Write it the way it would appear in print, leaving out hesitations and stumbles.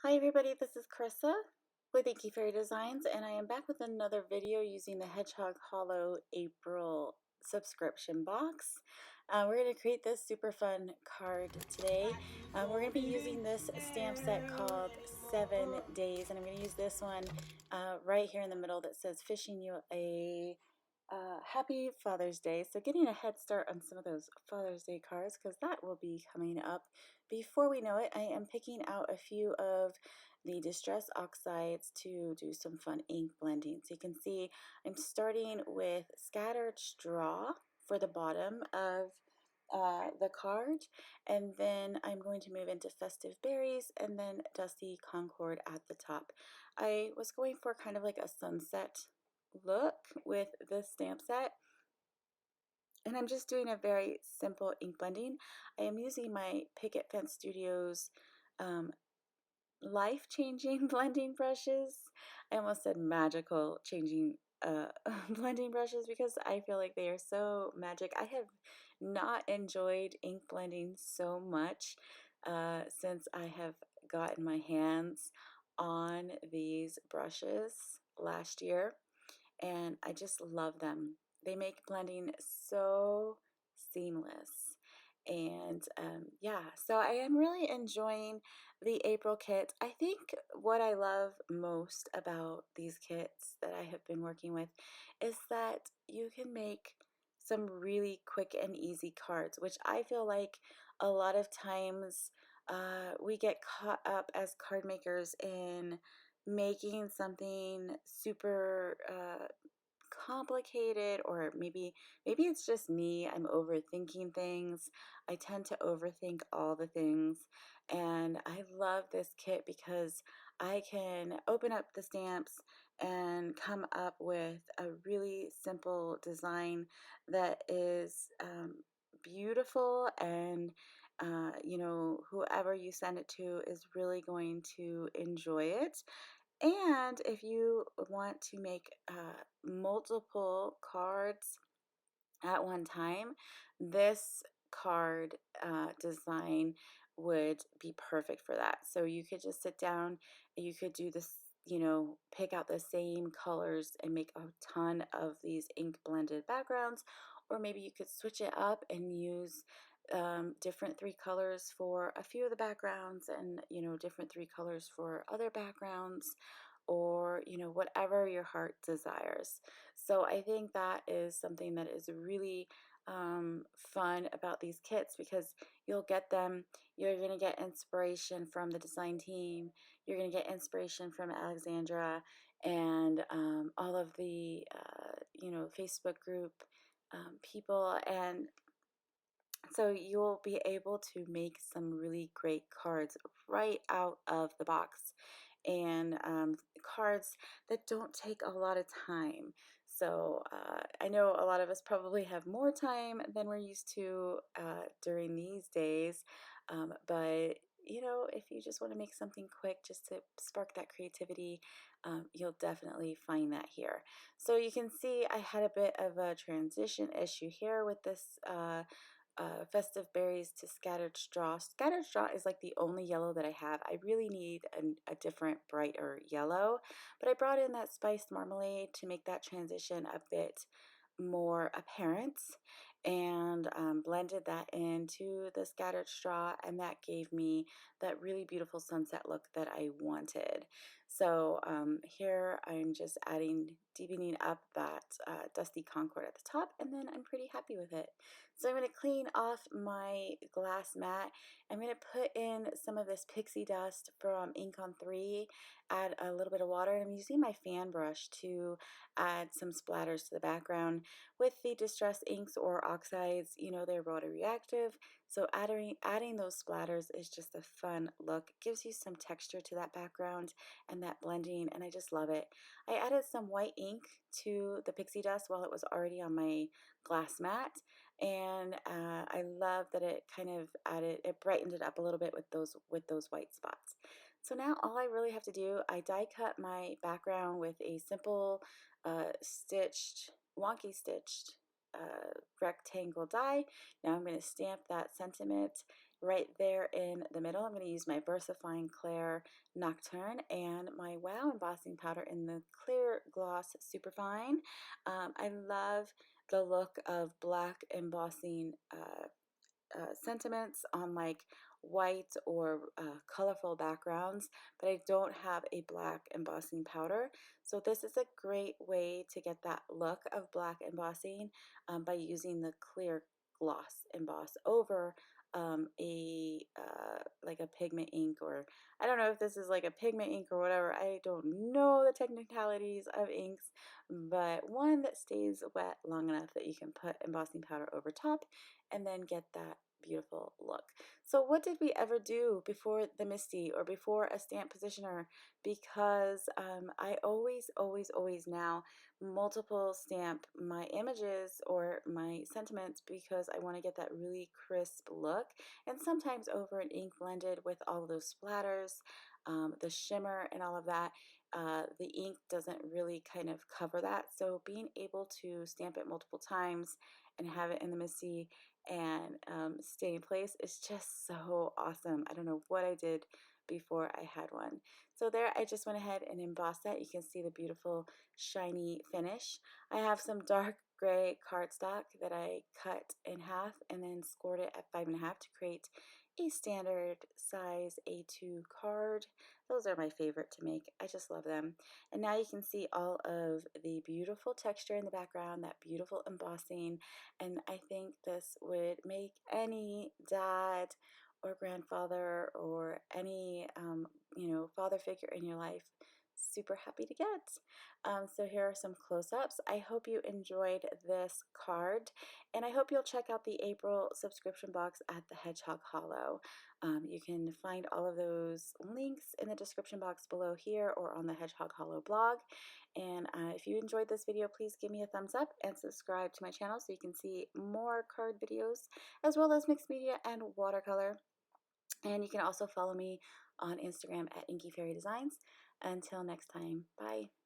Hi everybody, this is Carissa with Inky Fairy Designs, and I am back with another video using the Hedgehog Hollow April subscription box. We're going to create this super fun card today. We're going to be using this stamp set called 7 Days, and I'm going to use this one right here in the middle that says "Wishing you a happy Father's Day." So getting a head start on some of those Father's Day cards, because that will be coming up. Before we know it, I am picking out a few of the Distress Oxides to do some fun ink blending. So you can see I'm starting with Scattered Straw for the bottom of the card, and then I'm going to move into Festive Berries and then Dusty Concord at the top. I was going for kind of like a sunset look with this stamp set, and I'm just doing a very simple ink blending. I am using my Picket Fence Studios life-changing blending brushes. I almost said magical changing blending brushes because I feel like they are so magic. I have not enjoyed ink blending so much since I have gotten my hands on these brushes last year, and I just love them. They make blending so seamless. And yeah, so I am really enjoying the April kit. I think what I love most about these kits that I have been working with is that you can make some really quick and easy cards, which I feel like a lot of times we get caught up as card makers in making something super complicated, or maybe it's just me. I'm overthinking things. I tend to overthink all the things, and I love this kit because I can open up the stamps and come up with a really simple design that is beautiful, and whoever you send it to is really going to enjoy it. And if you want to make multiple cards at one time, this card design would be perfect for that. So you could just sit down, you could do this, pick out the same colors and make a ton of these ink blended backgrounds, or maybe you could switch it up and use different 3 colors for a few of the backgrounds, and different 3 colors for other backgrounds, or whatever your heart desires. So I think that is something that is really fun about these kits, because you'll get them, you're going to get inspiration from the design team, you're going to get inspiration from Alexandra, and all of the Facebook group people, and so you'll be able to make some really great cards right out of the box, and cards that don't take a lot of time. So I know a lot of us probably have more time than we're used to during these days, but if you just want to make something quick just to spark that creativity, you'll definitely find that here. So you can see I had a bit of a transition issue here with this Festive Berries to Scattered Straw. Scattered Straw is like the only yellow that I have. I really need a different, brighter yellow, but I brought in that spiced marmalade to make that transition a bit more apparent, and blended that into the Scattered Straw, and that gave me that really beautiful sunset look that I wanted. So here I'm just deepening up that Dusty Concord at the top, and then I'm pretty happy with it. So I'm going to clean off my glass mat. I'm going to put in some of this pixie dust from Ink on 3, add a little bit of water, and I'm using my fan brush to add some splatters to the background. With the Distress inks or oxides, they're water reactive, so adding those splatters is just a fun look. It gives you some texture to that background and that blending, and I just love it. I added some white ink to the pixie dust while it was already on my glass mat, and I love that it kind of brightened it up a little bit with those white spots. So now all I really have to do, I die cut my background with a simple wonky stitched rectangle die. Now I'm going to stamp that sentiment right there in the middle. I'm going to use my VersaFine Clair Nocturne and my Wow embossing powder in the Clear Gloss Superfine. I love the look of black embossing sentiments on like white or colorful backgrounds, but I don't have a black embossing powder. So this is a great way to get that look of black embossing by using the clear gloss emboss over like a pigment ink, or I don't know if this is like a pigment ink or whatever. I don't know the technicalities of inks, but one that stays wet long enough that you can put embossing powder over top and then get that beautiful look. So what did we ever do before the MISTI or before a stamp positioner? Because I always now multiple stamp my images or my sentiments because I want to get that really crisp look, and sometimes over an ink blended with all of those splatters, the shimmer and all of that. The ink doesn't really kind of cover that, so being able to stamp it multiple times and have it in the MISTI and stay in place is just so awesome. I don't know what I did before I had one. So there, I just went ahead and embossed that. You can see the beautiful shiny finish. I have some dark gray cardstock that I cut in half and then scored it at 5.5 to create a standard size A2 card. Those are my favorite to make. I just love them. And now you can see all of the beautiful texture in the background, that beautiful embossing, and I think this would make any dad or grandfather or any father figure in your life super happy to get. So here are some close-ups. I hope you enjoyed this card, and I hope you'll check out the April subscription box at the Hedgehog Hollow. You can find all of those links in the description box below here or on the Hedgehog Hollow blog. And if you enjoyed this video, please give me a thumbs up and subscribe to my channel so you can see more card videos as well as mixed media and watercolor. And you can also follow me on Instagram at Inky Fairy Designs. Until next time, bye.